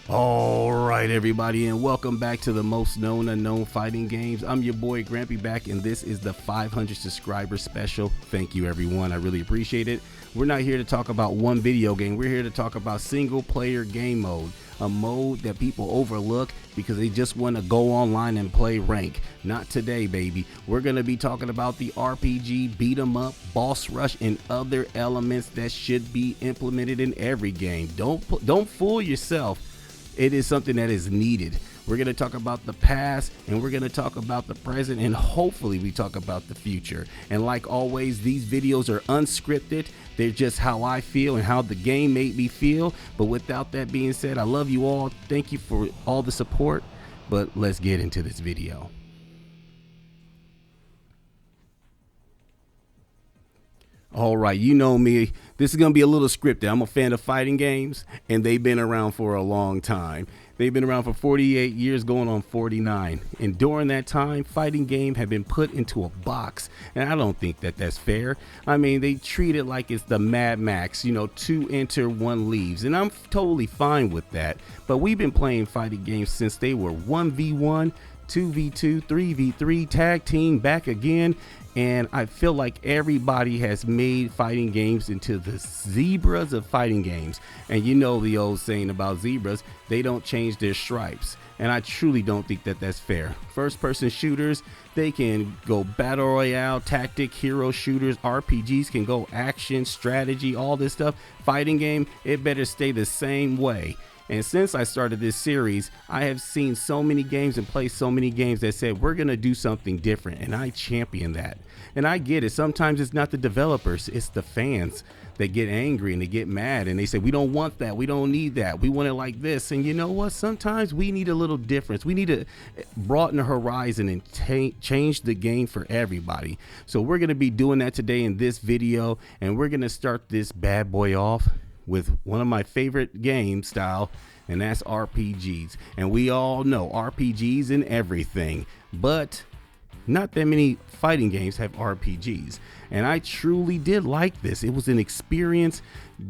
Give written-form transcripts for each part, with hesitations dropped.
All right, everybody, and welcome back to the most known unknown fighting games. I'm your boy Grampy back, and this is the 500 subscriber special. Thank you, everyone. I really appreciate it. We're not here to talk about one video game. We're here to talk about single player game mode, a mode that people overlook because they just want to go online and play rank. Not today, baby. We're going to be talking about the RPG, beat 'em up, boss rush, and other elements that should be implemented in every game. Don't fool yourself. It is something that is needed. We're going to talk about the past, and we're going to talk about the present, and hopefully we talk about the future. And like always, these videos are unscripted. They're just how I feel and how the game made me feel. But without that being said, I love you all. Thank you for all the support. But let's get into this video. All right, you know me. This is going to be a little scripted. I'm a fan of fighting games, and they've been around for a long time. They've been around for 48 years, going on 49. And during that time, fighting games have been put into a box, and I don't think that that's fair. I mean, they treat it like it's the Mad Max, you know, 2 enter, 1 leaves, and I'm totally fine with that. But we've been playing fighting games since they were 1v1, 2v2, 3v3, tag team, back again. And I feel like everybody has made fighting games into the zebras of fighting games. And you know the old saying about zebras, they don't change their stripes. And I truly don't think that that's fair. First person shooters, they can go battle royale, tactic, hero shooters, RPGs can go action, strategy, all this stuff. Fighting game, it better stay the same way. And since I started this series, I have seen so many games and played so many games that said we're going to do something different, and I champion that. And I get it. Sometimes it's not the developers, it's the fans that get angry and they get mad and they say, we don't want that, we don't need that, we want it like this. And you know what? Sometimes we need a little difference. We need to broaden the horizon and change the game for everybody. So we're going to be doing that today in this video, and we're going to start this bad boy off with one of my favorite game style, and that's RPGs. And we all know RPGs and everything, but not that many fighting games have RPGs. And I truly did like this. It was an experience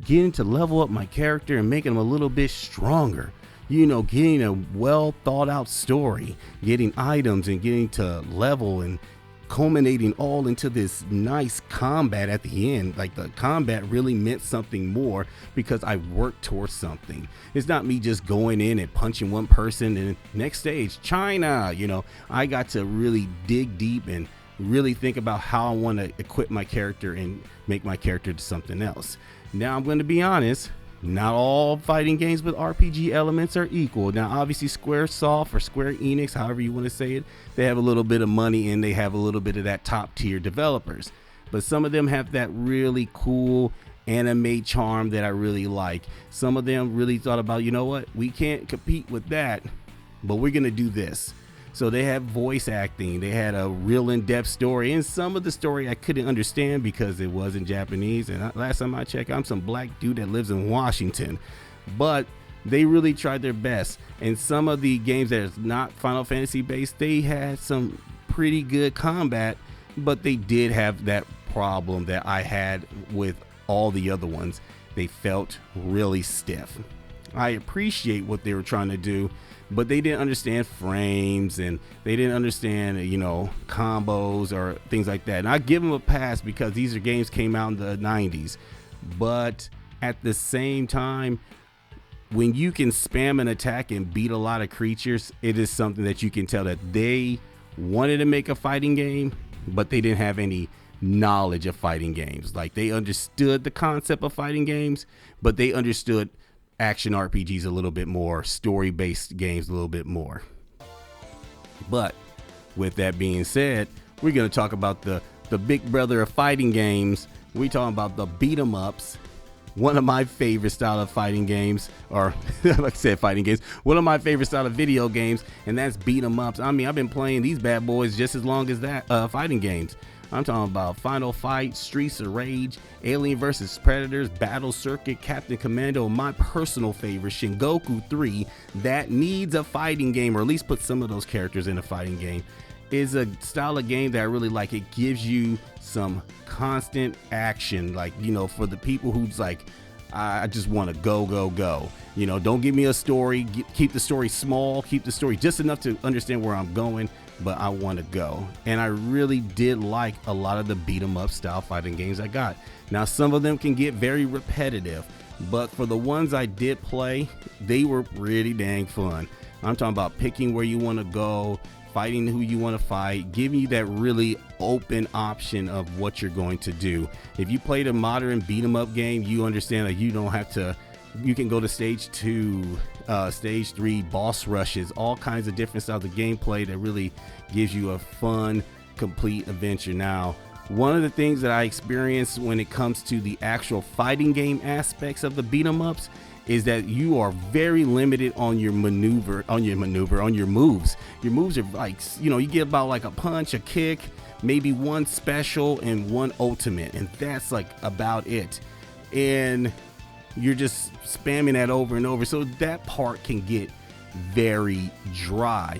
getting to level up my character and making him a little bit stronger. You know, getting a well thought out story, getting items and getting to level and culminating all into this nice combat at the end. Like, the combat really meant something more because I worked towards something. It's not me just going in and punching one person and next stage China. You know, I got to really dig deep and really think about how I want to equip my character and make my character to something else. Now I'm going to be honest, not all fighting games with RPG elements are equal. Now, obviously, Squaresoft or Square Enix, however you want to say it, they have a little bit of money and they have a little bit of that top tier developers. But some of them have that really cool anime charm that I really like. Some of them really thought about, you know what, we can't compete with that, but we're going to do this. So they have voice acting, they had a real in-depth story, and some of the story I couldn't understand because it was in Japanese, and last time I checked, I'm some black dude that lives in Washington. But they really tried their best, and some of the games that is not Final Fantasy based, they had some pretty good combat, but they did have that problem that I had with all the other ones. They felt really stiff. I appreciate what they were trying to do, but they didn't understand frames and they didn't understand, you know, combos or things like that. And I give them a pass because these are games came out in the 90s. But at the same time, when you can spam an attack and beat a lot of creatures, it is something that you can tell that they wanted to make a fighting game, but they didn't have any knowledge of fighting games. Like, they understood the concept of fighting games, but they understood action RPGs a little bit more, story-based games a little bit more. But with that being said, we're going to talk about the big brother of fighting games. We're talking about the beat 'em ups. One of my favorite style of fighting games, or like I said, fighting games, one of my favorite style of video games, and that's beat 'em ups. I mean, I've been playing these bad boys just as long as that fighting games. I'm talking about Final Fight, Streets of Rage, Alien vs. Predators, Battle Circuit, Captain Commando, my personal favorite, Shingoku 3, that needs a fighting game, or at least put some of those characters in a fighting game, is a style of game that I really like. It gives you some constant action, like, you know, for the people who's like, I just want to go. You know, don't give me a story. Keep the story small. Keep the story just enough to understand where I'm going, but I want to go. And I really did like a lot of the beat 'em up style fighting games I got. Now, some of them can get very repetitive, but for the ones I did play, they were pretty dang fun. I'm talking about picking where you want to go, fighting who you want to fight, giving you that really open option of what you're going to do. If you played a modern beat 'em up game, you understand that you don't have to, you can go to stage 2, stage 3, boss rushes, all kinds of different styles of gameplay that really gives you a fun, complete adventure. Now, one of the things that I experienced when it comes to the actual fighting game aspects of the beat 'em ups is that you are very limited on your on your moves. Your moves are like, you know, you get about like a punch, a kick, maybe one special and one ultimate, and that's like about it. And you're just spamming that over and over. So that part can get very dry.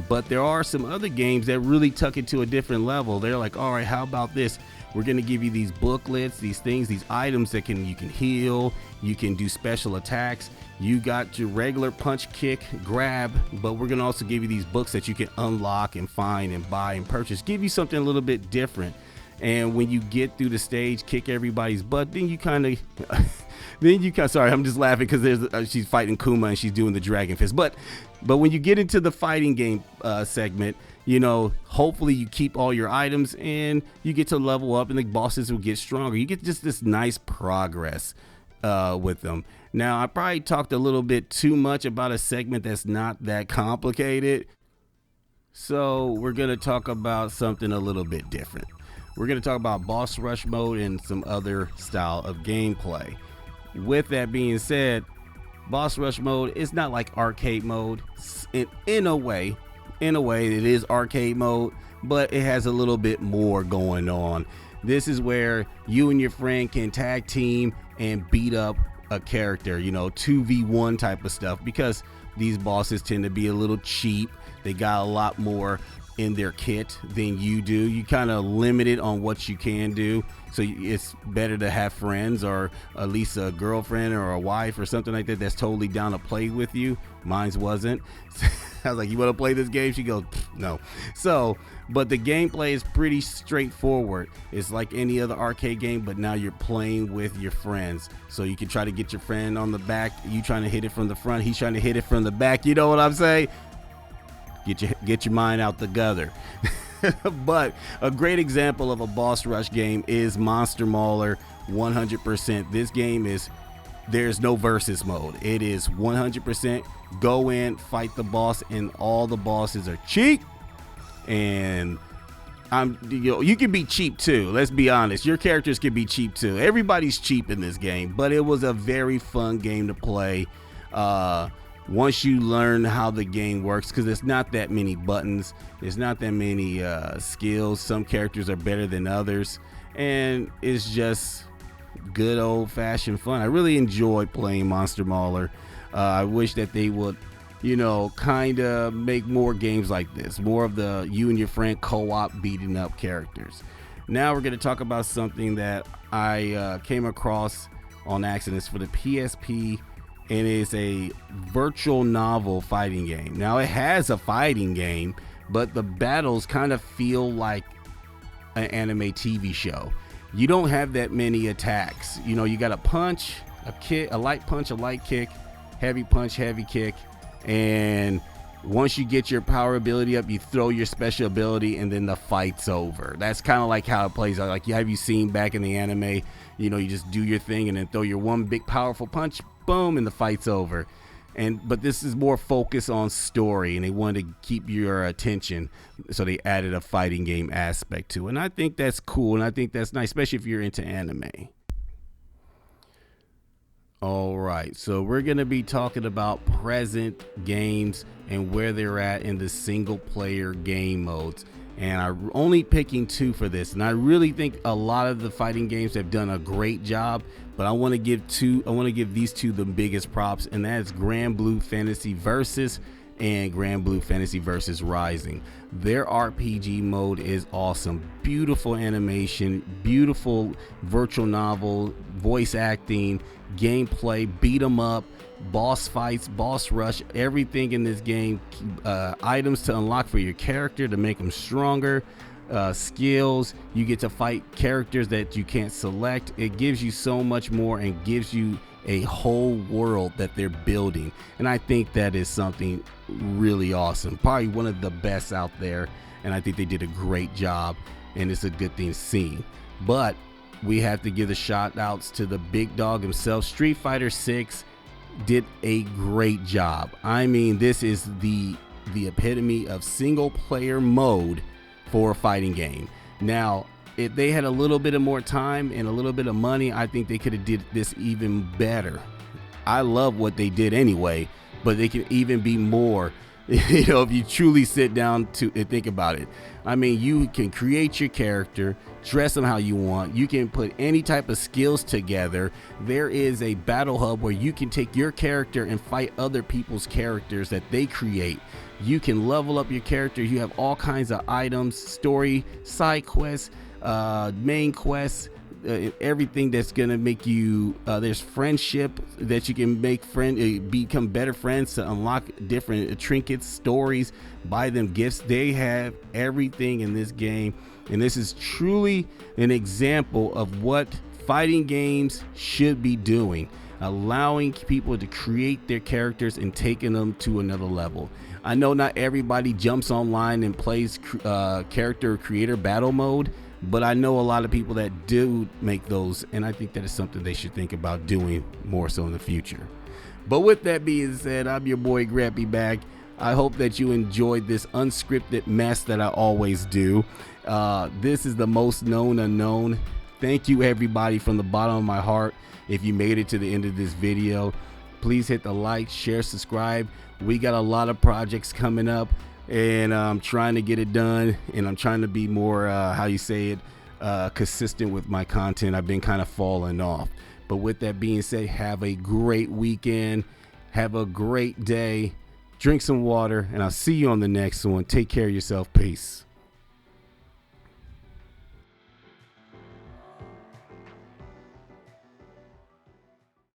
But there are some other games that really tuck it to a different level. They're like, all right, how about this? We're going to give you these booklets, these things, these items that you can heal, you can do special attacks. You got your regular punch, kick, grab, but we're going to also give you these books that you can unlock and find and buy and purchase. Give you something a little bit different. And when you get through the stage, kick everybody's butt, then you kind of sorry, I'm just laughing because she's fighting Kuma and she's doing the dragon fist. But when you get into the fighting game segment, you know, hopefully you keep all your items and you get to level up and the bosses will get stronger. You get just this nice progress with them. Now, I probably talked a little bit too much about a segment that's not that complicated. So we're going to talk about something a little bit different. We're going to talk about boss rush mode and some other style of gameplay. With that being said, boss rush mode is not like arcade mode. In a way it is arcade mode, but it has a little bit more going on. This is where you and your friend can tag team and beat up a character, you know, 2v1 type of stuff, because these bosses tend to be a little cheap. They got a lot more in their kit than you do. You kind of limited on what you can do, so it's better to have friends, or at least a girlfriend or a wife or something like that that's totally down to play with you. Mine's wasn't. I was like, you want to play this game? She goes, no. So, but the gameplay is pretty straightforward. It's like any other arcade game, but now you're playing with your friends. So you can try to get your friend on the back. You trying to hit it from the front, he's trying to hit it from the back. You know what I'm saying? Get your mind out the gutter. But a great example of a boss rush game is Monster Mauler 100%. This game there's no versus mode. It is 100% go in, fight the boss, and all the bosses are cheap. And you can be cheap too. Let's be honest. Your characters can be cheap too. Everybody's cheap in this game, but it was a very fun game to play. Once you learn how the game works, because there's not that many buttons, there's not that many skills. Some characters are better than others, and it's just good old-fashioned fun. I really enjoyed playing Monster Mauler. I wish that they would, you know, kind of make more games like this, more of the you and your friend co-op beating up characters. Now we're going to talk about something that I came across on accident. It's for the PSP. And it's a virtual novel fighting game. Now, it has a fighting game, but the battles kind of feel like an anime TV show. You don't have that many attacks. You know, you got a punch, a kick, a light punch, a light kick, heavy punch, heavy kick. And once you get your power ability up, you throw your special ability, and then the fight's over. That's kind of like how it plays out. Like, have you seen back in the anime, you know, you just do your thing and then throw your one big powerful punch, boom, and the fight's over. But this is more focused on story, and they wanted to keep your attention, so they added a fighting game aspect to it. And I think that's cool, and I think that's nice, especially if you're into anime. All right, so we're going to be talking about present games and where they're at in the single player game modes. And I'm only picking 2 for this. And I really think a lot of the fighting games have done a great job, but I want to give these 2 the biggest props, and that is Grand Blue Fantasy Versus and Grand Blue Fantasy Versus Rising. Their RPG mode is awesome. Beautiful animation, beautiful virtual novel, voice acting, gameplay, beat 'em up, boss fights, boss rush, everything in this game. Items to unlock for your character to make them stronger. Skills, you get to fight characters that you can't select. It gives you so much more and gives you a whole world that they're building, and I think that is something really awesome, probably one of the best out there, and I think they did a great job, and it's a good thing to see. But we have to give the shout outs to the big dog himself. Street Fighter 6 did a great job. I mean, this is the epitome of single player mode for a fighting game. Now, if they had a little bit of more time and a little bit of money, I think they could have did this even better. I love what they did anyway, but they can even be more, if you truly sit down to and think about it. I mean, you can create your character, dress them how you want. You can put any type of skills together. There is a battle hub where you can take your character and fight other people's characters that they create. You can level up your character. You have all kinds of items, story, side quests, main quests, everything that's gonna make you there's friendship that you can make become better friends to unlock different trinkets, stories, buy them gifts. They have everything in this game, and this is truly an example of what fighting games should be doing, allowing people to create their characters and taking them to another level. I know not everybody jumps online and plays character creator battle mode, but I know a lot of people that do make those, and I think that is something they should think about doing more so in the future. But with that being said, I'm your boy Grappy back. I hope that you enjoyed this unscripted mess that I always do. This is the most known unknown. Thank you everybody from the bottom of my heart. If you made it to the end of this video, please hit the like, share, subscribe. We got a lot of projects coming up, and I'm trying to get it done, and I'm trying to be more consistent with my content. I've been kind of falling off. But with that being said, have a great weekend, have a great day, drink some water, and I'll see you on the next one. Take care of yourself. Peace.